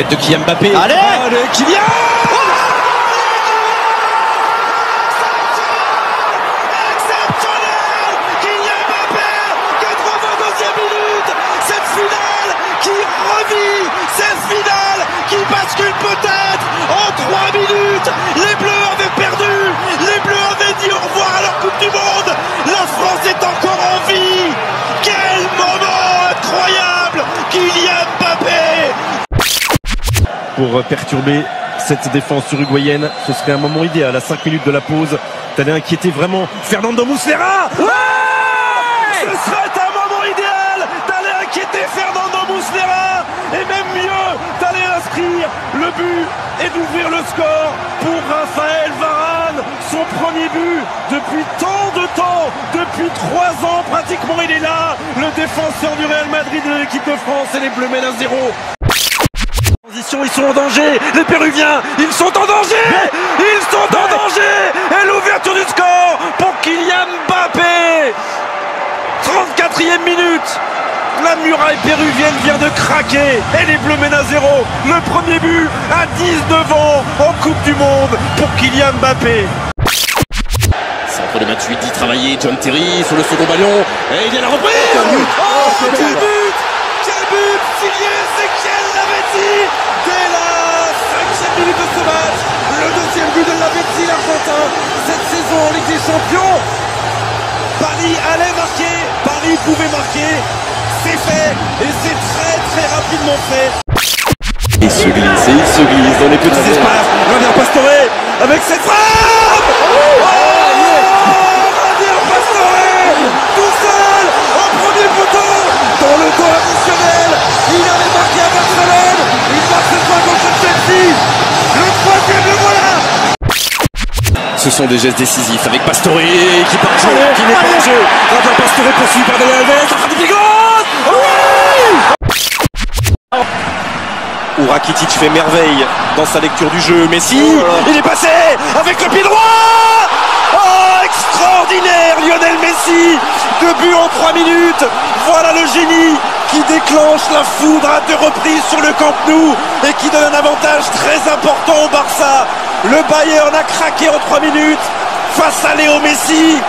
tête de Kylian Mbappé. Allez, Kylian! Exceptionnel! Kylian Mbappé, 82e minute! Cette finale qui revit, cette finale qui bascule peut-être en 3 minutes! Les Bleus avaient perdu, les Bleus avaient dit au revoir à leur Coupe du Monde! La France est encore en vie! Quel moment incroyable! Kylian Mbappé! Pour perturber cette défense uruguayenne, ce serait un moment idéal à 5 minutes de la pause d'aller inquiéter vraiment Fernando Muslera. Ouais, ce serait un moment idéal d'aller inquiéter Fernando Muslera et même mieux d'aller inscrire le but et d'ouvrir le score pour Raphaël Varane, son premier but depuis tant de temps, depuis 3 ans pratiquement il est là, le défenseur du Real Madrid de l'équipe de France et les Bleus mènent 1-0. Ils sont en danger, les Péruviens, ils sont en danger, ils sont en danger, et l'ouverture du score pour Kylian Mbappé. 34e minute, la muraille péruvienne vient de craquer et les Bleus mènent 1-0. Le premier but à 19 ans en Coupe du Monde pour Kylian Mbappé. Centre de Matuidi travaillé, John Terry sur le second ballon, et il y a la reprise. Quel but! Quel but signé Ezequiel Lavezzi dès la 5e minute de ce match. Le 2e but de Lavezzi, l'Argentin, cette saison en Ligue des Champions. Paris allait marquer, Paris pouvait marquer. C'est fait et c'est très rapidement fait. il se glisse dans les petits espaces. Javier Pastore avec cette frappe. Javier Pastore, tout seul, au premier poteau, dans le goal additionnel. Il avait marqué à Barcelone, il marque cette fois contre Chelsea. Le 3e, le voilà. Ce sont des gestes décisifs avec Pastore qui part en jeu, qui n'est pas en jeu. Javier Pastore poursuivi par Daniel Alves, la frappe de Bigos. Où Rakitic fait merveille dans sa lecture du jeu. Messi, il est passé avec le pied droit. Oh, extraordinaire Lionel Messi. 2 buts en 3 minutes. Voilà le génie qui déclenche la foudre à 2 reprises sur le Camp Nou et qui donne un avantage très important au Barça. Le Bayern a craqué en 3 minutes face à Léo Messi.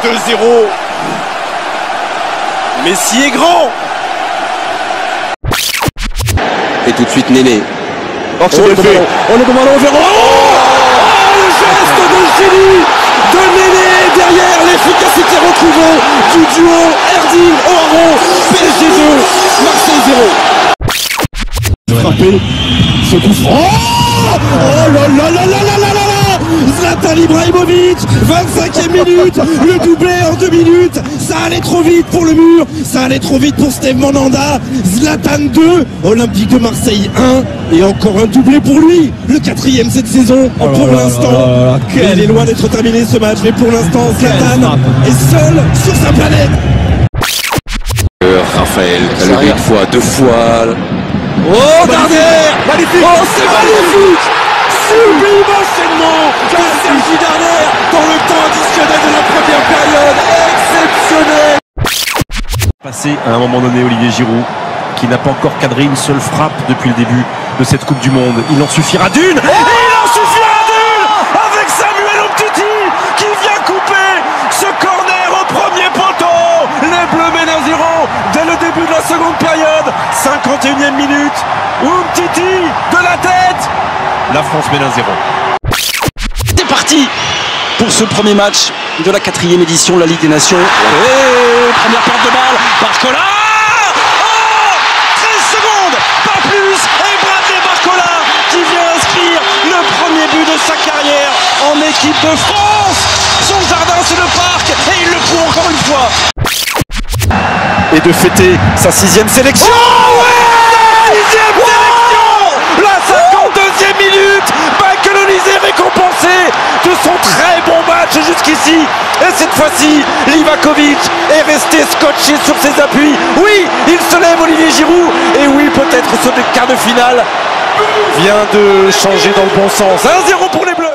2-0. Messi est grand. Et tout de suite Néné. Oh, le ballon au Véro. Le geste de génie de Néné derrière, l'efficacité retrouvée du duo Erding-Oaro. PSG 2, Marseille 0. Frappé, ce coup franc. Oh là là là là là là là. Zlatan Ibrahimovic, 25e minute, le doublé en 2 minutes. Ça allait trop vite pour le mur, ça allait trop vite pour Steve Mandanda. Zlatan 2, Olympique de Marseille 1, et encore un doublé pour lui, le 4e cette saison. Pour l'instant, il est loin d'être terminé ce match, mais pour l'instant, Zlatan est seul sur sa planète. Raphaël, elle a levé 1 fois, 2 fois. Oh, Darder! Magnifique! Oh, c'est magnifique! Sublime enchaînement de Sergi Darder dans le temps additionnel de la première période. Exceptionnel! Passé à un moment donné Olivier Giroud qui n'a pas encore cadré une seule frappe depuis le début de cette Coupe du Monde. Il en suffira d'une. Et il en suffira d'une avec Samuel Umtiti qui vient couper ce corner au premier poteau. Les Bleus mènent 1-0 dès le début de la seconde période. 51e minute. Umtiti de la tête. La France mène 1-0. C'est parti pour ce premier match de la 4e édition de la Ligue des Nations. Et première perte de balle, Barcola. Oh, 13 secondes, pas plus. Et Bradley Barcola qui vient inscrire le premier but de sa carrière en équipe de France. Son jardin c'est le parc et il le prouve encore une fois. Et de fêter sa 6e sélection. Oh ouais, 6e sélection. La 52e minute. Michael Olise récompensé de son très bon match jusqu'ici. Et cette fois-ci, Livakovic est resté scotché sur ses appuis. Oui, il se lève Olivier Giroud. Et oui, peut-être ce quart de finale vient de changer dans le bon sens. 1-0 pour les Bleus.